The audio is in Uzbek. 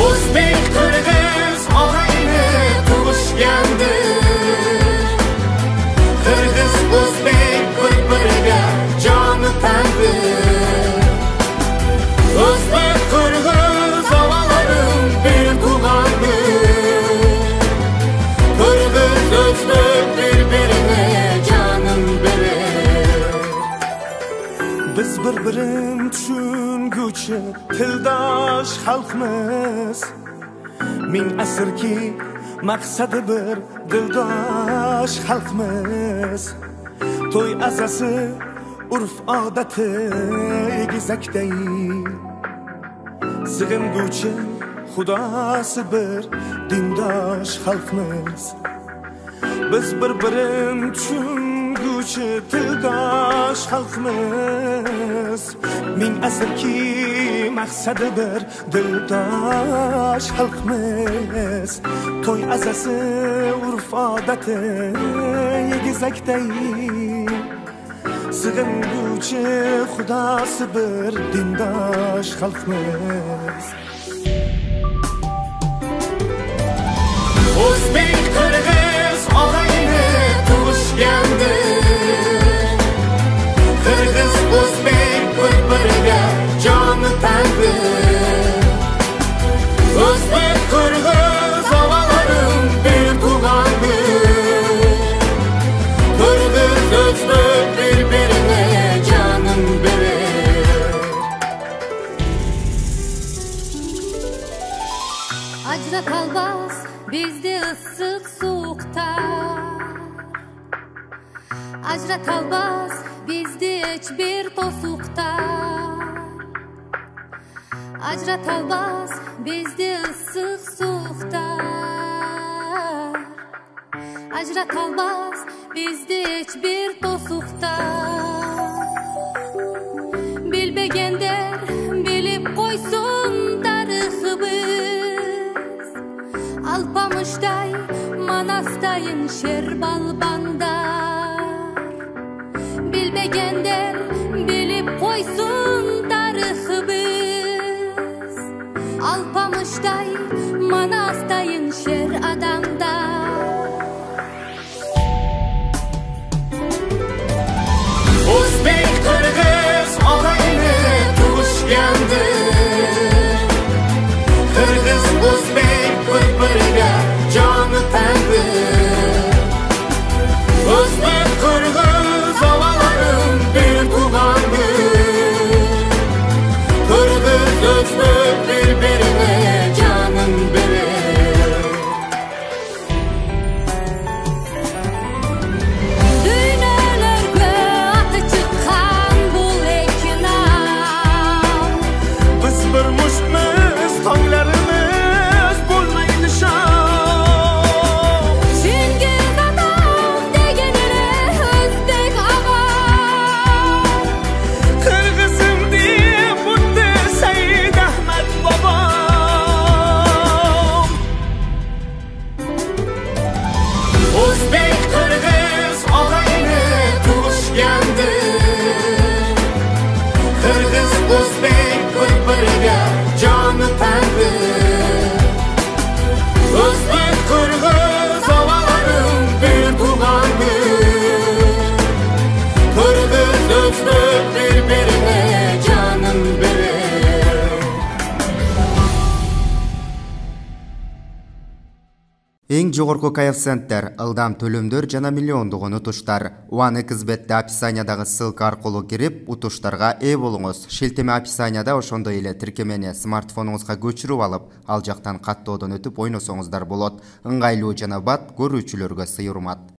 O'zbek qirg'iz og'ayni tug'ishgandir. Qirg'iz o'zbek bir-biriga joni tandir. O'zbek qirg'iz og'alarim bir tug'andir. Qirg'iz o'zbek bir-birine jonin berir. Biz bir-birini tushunguvchi tildosh xalqmiz. Ming asrki maqsadi bir dildosh xalqmiz. To'y azasi urf odati egizakday, sig'inguvchi xudosi bir dindosh xalqmiz. Biz bir-birini tushunguvchi tildosh xalqmiz. Ming asrki maqsadi bir dildosh xalqmiz. To'y azasi urf odati egizakday, sig'inguvchi xudosi bir dindosh xalqmiz. O'zbek qirg'iz og'ayni tug'ishgandir. Qirg'iz o'zbek bir-biriga joni tandir. O'zbek qirg'iz og'alarim bir tug'andir. Qirg'iz o'zbek bir-birine jonin berir. Ajra kalbas bizde ıssık soğuktar. Ajra kalbas bizde hiçbir tosuktar. Ajra kalbas bizde ıssık soğuktar. Ajra kalbas bizde hiçbir tosuktar. Bilbegender bilip koysun tariximiz. Alpamışday manastayın şer balbandar. Bilbegender bilip koysun tariximiz. Alpamışday manastayın şer adamdar. O'zbek qirg'iz og'ayni tug'ishgandir. Qirg'iz o'zbek bir-biriga joni tandir. O'zbek qirg'iz og'alarim bir tug'andir. Qirg'iz o'zbek bir-birine jonin berir. Düğnelerge atı çıkan bu ekinan. Biz bir mushmiz, tonglarimiz bo'lmaydi shom. Chingiz adam degenine o'zbek og'am. Qirg'izim deb o'tdi Said Ahmad bobom. O'zbek qirg'iz og'ayni tug'ishgandir. Qirg'iz o'zbek bir-biriga joni tandir. O'zbek qirg'iz og'alarim bir tug'andir. Qirg'iz o'zbek bir-birine jonin berir. Эң жогорку коэффициенттер, ылдам төлөмдөр жана миллиондук утуштар. One Xbet'te описаниядагы ссылка аркылуу кирип, утуштарга ээ болуңуз. Шилтеме описанияда ошондой эле тиркемени смартфонуңузга көчүрүп алып, ал жактан каттоодон өтүп ойносоңуздар болот. Ыңгайлуу жана бат көрүүчүлөргө сый урмат.